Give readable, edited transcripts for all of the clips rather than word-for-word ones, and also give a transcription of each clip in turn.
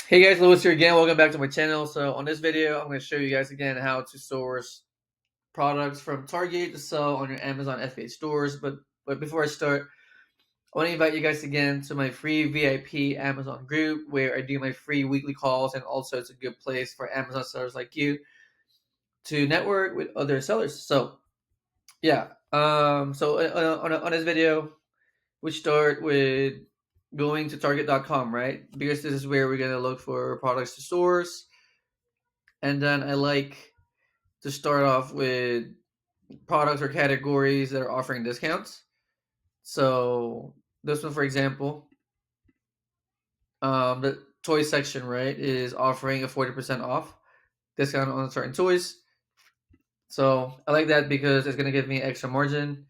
Hey guys, Lewis here again. Welcome back to my channel. So on this video, I'm going to show you guys again how to source products from Target to sell on your Amazon FBA stores. But before I start, I want to invite you guys again to my free VIP Amazon group where I do my free weekly calls, and also it's a good place for Amazon sellers like you to network with other sellers. So yeah, on this video, we start with going to Target.com, right? Because this is where we're going to look for products to source. And then I like to start off with products or categories that are offering discounts. So this one, for example, the toy section, right, is offering a 40% off discount on certain toys. So I like that because it's going to give me extra margin.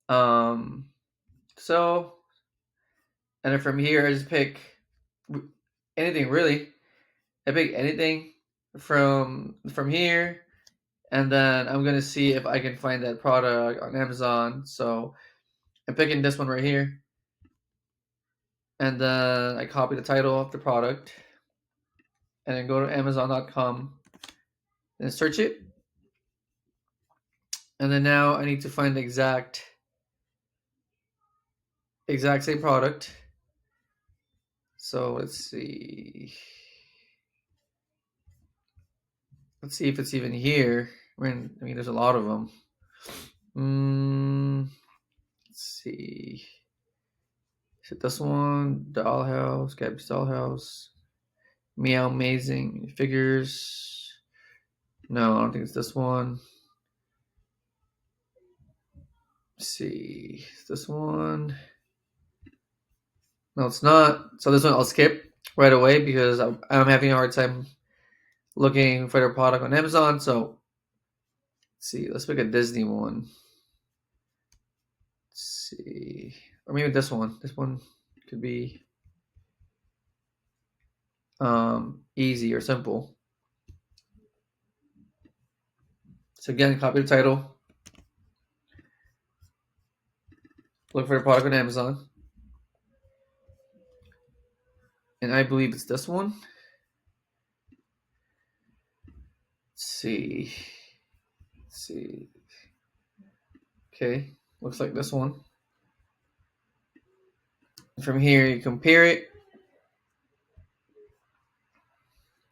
Um, so, and then from here, I just pick anything really. I pick anything from here, and then I'm gonna see if I can find that product on Amazon. So I'm picking this one right here, and then I copy the title of the product, and then go to Amazon.com and search it. And then now I need to find the exact same product. So let's see. Let's see if it's even here. I mean, there's a lot of them. Let's see. Is it this one? Dollhouse, Gabby's Dollhouse. Meow Amazing Figures. No, I don't think it's this one. Let's see. This one. No, it's not. So this one I'll skip right away because I'm having a hard time looking for the product on Amazon. So let's see. Let's pick a Disney one. Let's see. Or maybe this one. This one could be easy or simple. So again, copy the title. Look for the product on Amazon. And I believe it's this one. Let's see. Let's see. Okay, looks like this one. From here, you compare it.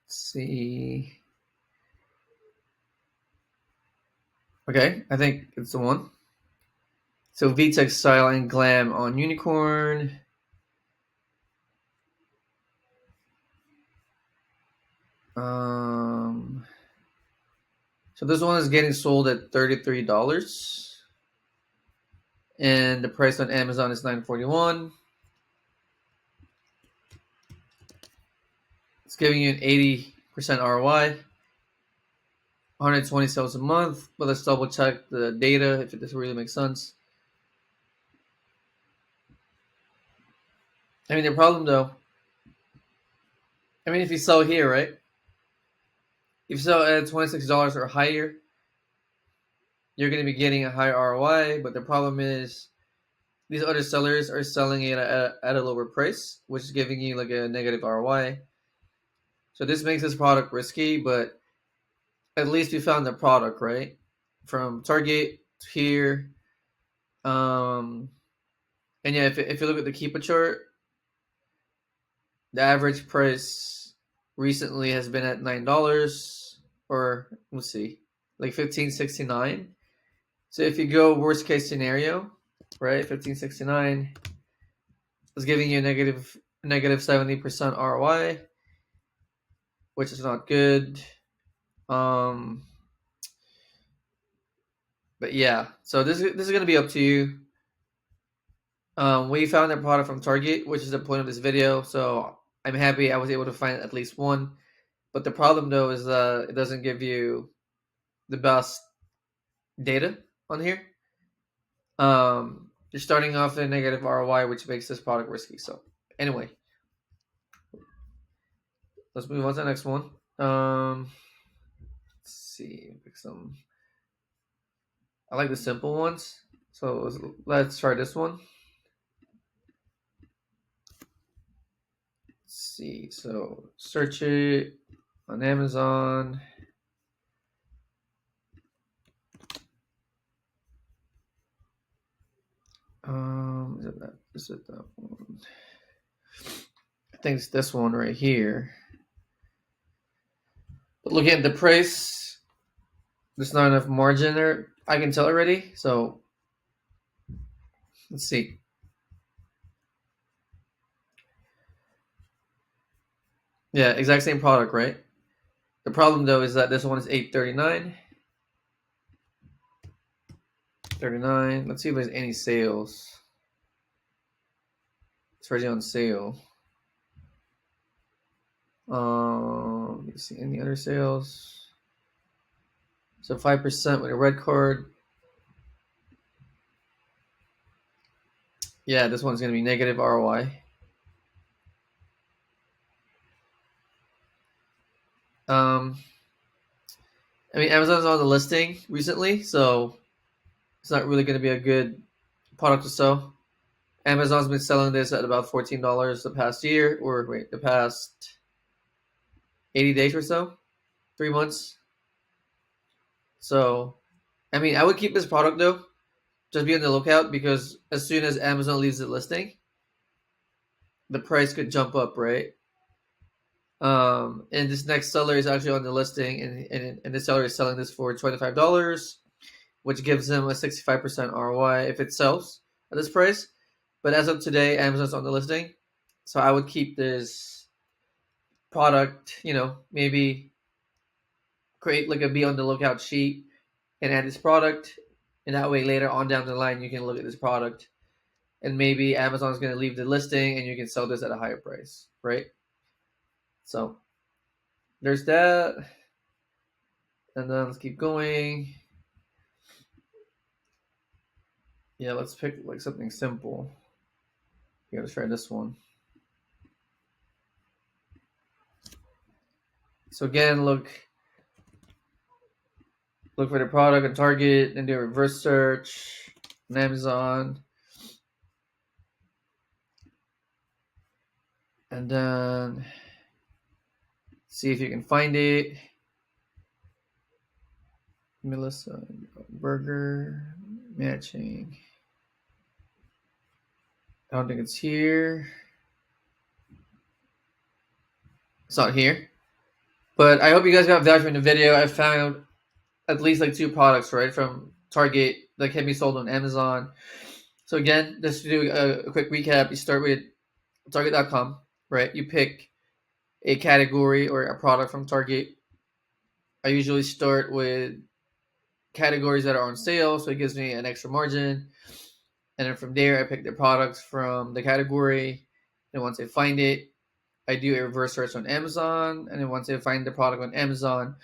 Let's see. Okay, I think it's the one. So VTech style and glam on unicorn. So this one is getting sold at $33, and the price on Amazon is $9.41. It's giving you an 80% ROI, 120 sales a month. But let's double check the data if this really makes sense. I mean, the problem though, if you sell here, right? If you sell at $26 or higher, you're going to be getting a higher ROI. But the problem is these other sellers are selling it at a lower price, which is giving you like a negative ROI. So this makes this product risky, but at least we found the product, right? From Target to here. And yeah, if you look at the Keepa chart, the average price recently has been at $9, or let's see, like $15.69. So if you go worst case scenario, right, $15.69 is giving you a negative 70% ROI, which is not good. But yeah, so this is going to be up to you. We found that product from Target, which is the point of this video. So I'm happy I was able to find at least one. But the problem though is it doesn't give you the best data on here. You're starting off at a negative ROI, which makes this product risky. So anyway, let's move on to the next one. Let's see, pick some. I like the simple ones. So let's try this one. see. So search it on Amazon. Is it that one? I think it's this one right here. But looking at the price, there's not enough margin there. I can tell already. So let's see. Yeah, exact same product, right? The problem though is that this one is $8.39. $39. Let's see if there's any sales. It's already on sale. Let me see any other sales. So 5% with a red card. Yeah, this one's gonna be negative ROI. I mean, Amazon's on the listing recently, so it's not really going to be a good product to sell. Amazon's been selling this at about $14 the past year, or wait, the past 80 days or so, 3 months. So, I mean, I would keep this product though. Just be on the lookout because as soon as Amazon leaves the listing, the price could jump up, right? And this next seller is actually on the listing, and this seller is selling this for $25, which gives them a 65% ROI if it sells at this price. But as of today, Amazon's on the listing, so I would keep this product. Maybe create like a be on the lookout sheet and add this product, and that way later on down the line you can look at this product, and maybe Amazon's going to leave the listing, and you can sell this at a higher price, right? So there's that, and then let's keep going. Yeah, let's pick like something simple. Yeah, let's try this one. So again, look for the product on Target, and do a reverse search on Amazon, and then see if you can find it. Melissa burger matching. I don't think it's here. It's not here. But I hope you guys got value from the video. I found at least like 2 products, right, from Target that can be sold on Amazon. So again, just to do a quick recap, you start with Target.com, right? You pick a category or a product from Target. I usually start with categories that are on sale, so it gives me an extra margin. And then from there, I pick the products from the category. And once I find it, I do a reverse search on Amazon. And then once I find the product on Amazon,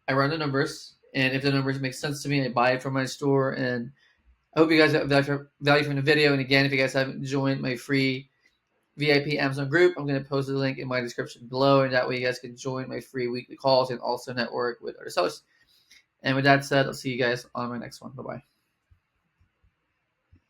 I run the numbers. And if the numbers make sense to me, I buy it from my store. And I hope you guys got value from the video. And again, if you guys haven't joined my free VIP Amazon group, I'm going to post the link in my description below. And that way you guys can join my free weekly calls and also network with other sellers. And with that said, I'll see you guys on my next one. Bye-bye.